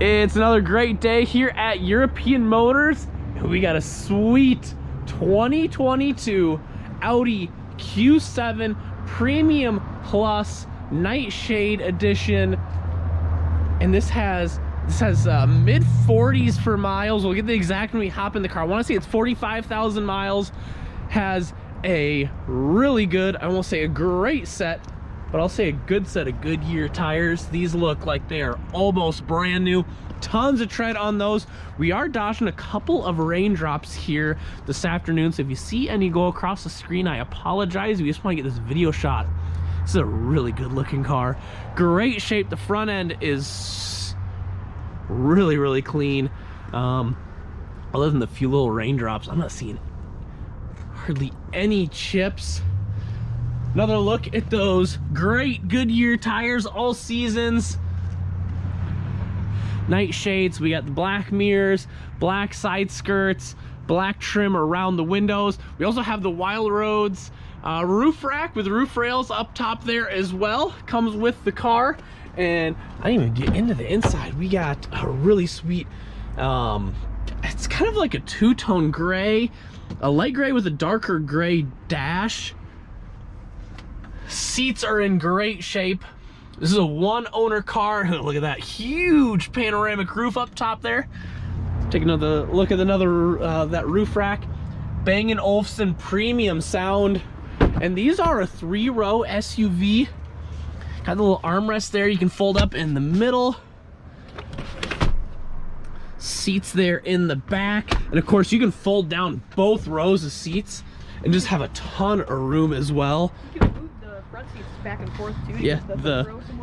It's another great day here at European Motors. We got a sweet 2022 Audi Q7 Premium Plus Nightshade Edition, and this has mid 40s for miles. We'll get the exact when we hop in the car. I want to say it's 45,000 miles. Has a really good, I won't say a great set, but I'll say a good set of Goodyear tires. These look like they are almost brand new. Tons of tread on those. We are dodging a couple of raindrops here this afternoon, so if you see any go across the screen, I apologize. We just want to get this video shot. This is a really good looking car. Great shape. The front end is really clean. Other than the few little raindrops, I'm not seeing hardly any chips. Another look at those great Goodyear tires, all seasons. Night shades. We got the black mirrors, black side skirts, black trim around the windows. We also have the Wild Roads roof rack with roof rails up top there as well. Comes with the car. And I didn't even get into the inside. We got a really sweet, it's kind of like a two-tone gray, a light gray with a darker gray dash. Seats are in great shape. This is a one-owner car. Look at that huge panoramic roof up top there. Take another look at that roof rack. Bang & Olufsen premium sound. And these are a 3-row SUV. Got the little armrest there you can fold up in the middle. Seats there in the back. And of course you can fold down both rows of seats and just have a ton of room as well. You can move the front seats back and forth too.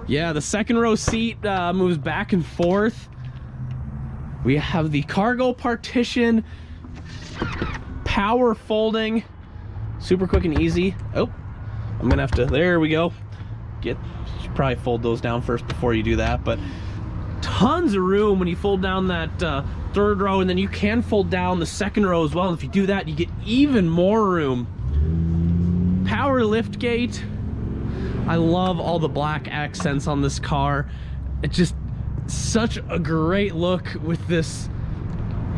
Yeah, the second row seat moves back and forth. We have the cargo partition, power folding, super quick and easy. Oh, I'm gonna have to, there we go. You should probably fold those down first before you do that, but tons of room when you fold down that third row, and then you can fold down the second row as well. And if you do that, you get even more room. Power lift gate. I love all the black accents on this car. It's just such a great look with this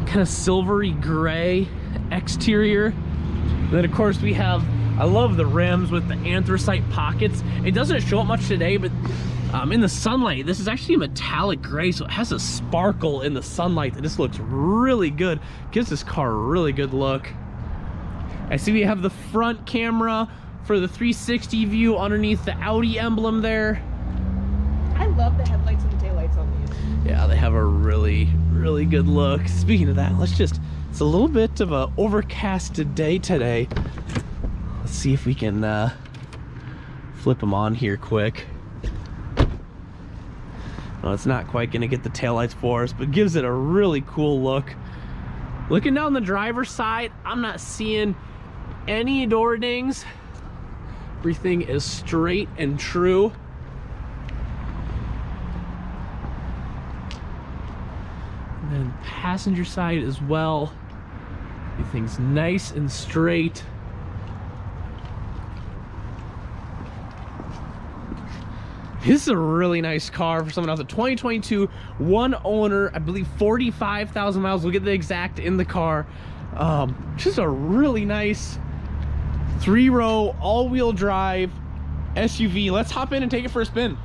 kind of silvery gray exterior. And then of course we have, I love the rims with the anthracite pockets. It doesn't show up much today, but in the sunlight, this is actually a metallic gray, so it has a sparkle in the sunlight that just looks really good. Gives this car a really good look. I see we have the front camera for the 360 view underneath the Audi emblem there. I love the headlights and the taillights on these. Yeah, they have a really good look. Speaking of that, it's a little bit of a overcasted day today. Let's see if we can flip them on here quick. No, it's not quite gonna get the taillights for us, but gives it a really cool look. Looking down the driver's side, I'm not seeing any door dings. Everything is straight and true. And then passenger side as well. Everything's nice and straight. This is a really nice car for someone else. A 2022, one owner, I believe 45,000 miles. We'll get the exact in the car. Just a really nice 3-row all-wheel drive SUV. Let's hop in and take it for a spin.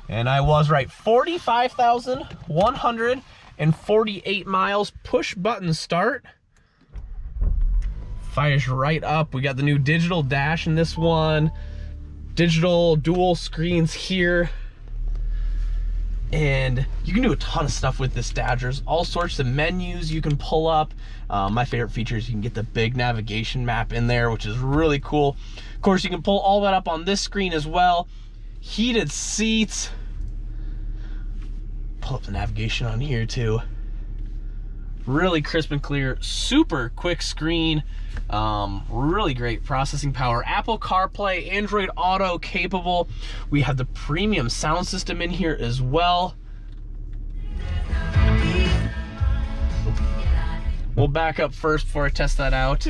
And I was right, 45,148 miles. Push button start. Fires right up. We got the new digital dash in this one. Digital dual screens here. And you can do a ton of stuff with this dash. There's all sorts of menus you can pull up. My favorite feature is you can get the big navigation map in there, which is really cool. Of course, you can pull all that up on this screen as well. Heated seats. Pull up the navigation on here too. Really crisp and clear, super quick screen. Really great processing power. Apple CarPlay, Android Auto capable. We have the premium sound system in here as well. We'll back up first before I test that out.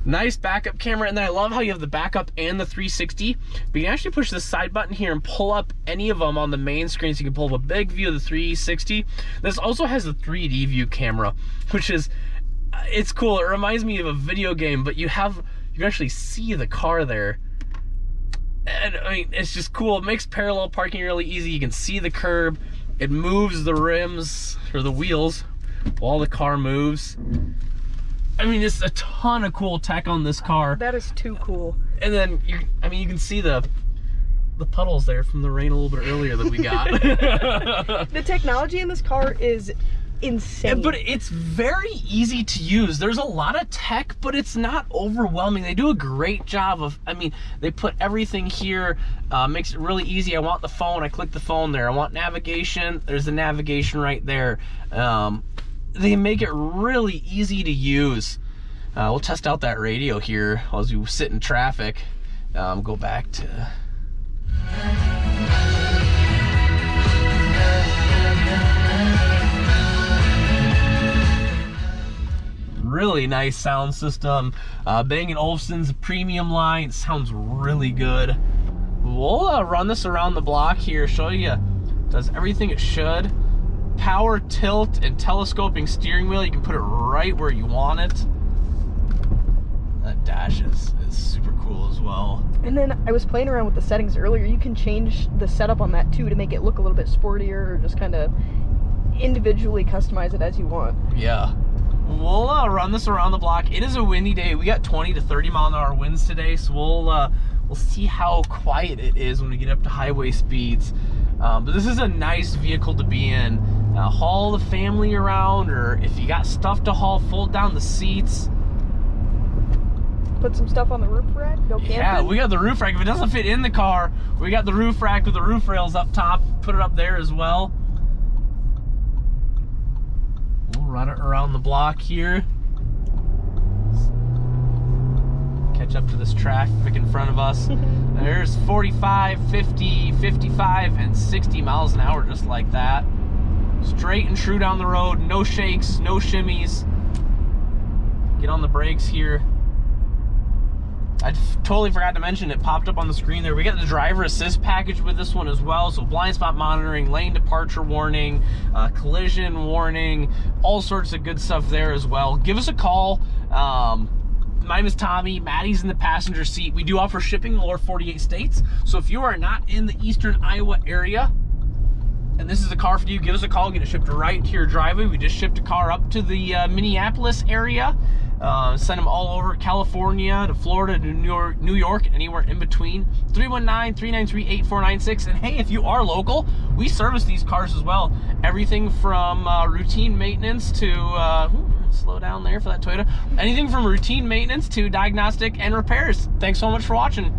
Nice backup camera, and then I love how you have the backup and the 360. But you can actually push the side button here and pull up any of them on the main screen, so you can pull up a big view of the 360. This also has the 3D view camera, which is, it's cool. It reminds me of a video game, but you can actually see the car there. And I mean, it's just cool. It makes parallel parking really easy. You can see the curb. It moves the rims or the wheels while the car moves. I mean, it's a ton of cool tech on this car. That is too cool. And then, you can see the puddles there from the rain a little bit earlier that we got. The technology in this car is insane. But it's very easy to use. There's a lot of tech, but it's not overwhelming. They do a great job of, they put everything here, makes it really easy. I want the phone, I click the phone there. I want navigation, there's the navigation right there. They make it really easy to use. We'll test out that radio here as we sit in traffic. Go back to... Really nice sound system. Bang & Olufsen's premium line. It sounds really good. We'll run this around the block here, show you. Does everything it should. Power, tilt, and telescoping steering wheel. You can put it right where you want it. That dash is super cool as well. And then I was playing around with the settings earlier. You can change the setup on that too to make it look a little bit sportier, or just kind of individually customize it as you want. Yeah. We'll run this around the block. It is a windy day. We got 20 to 30 mile an hour winds today, so we'll see how quiet it is when we get up to highway speeds. But this is a nice vehicle to be in. Haul the family around, or if you got stuff to haul, fold down the seats. Put some stuff on the roof rack, go camping. Yeah, we got the roof rack. If it doesn't fit in the car, we got the roof rack with the roof rails up top. Put it up there as well. We'll run it around the block here. Catch up to this traffic in front of us. There's 45, 50, 55, and 60 miles an hour just like that. Straight and true down the road, no shakes, no shimmies. Get on the brakes here. I totally forgot to mention, it popped up on the screen there. We got the driver assist package with this one as well. So blind spot monitoring, lane departure warning, collision warning, all sorts of good stuff there as well. Give us a call. My name is Tommy. Maddie's in the passenger seat. We do offer shipping in the lower 48 states. So if you are not in the eastern Iowa area and this is a car for you, give us a call. Get it shipped right to your driveway. We just shipped a car up to the Minneapolis area. Send them all over California to Florida to New York, anywhere in between. 319-393-8496. And hey, if you are local, we service these cars as well. Everything from routine maintenance to slow down there for that Toyota. Anything from routine maintenance to diagnostic and repairs. Thanks so much for watching.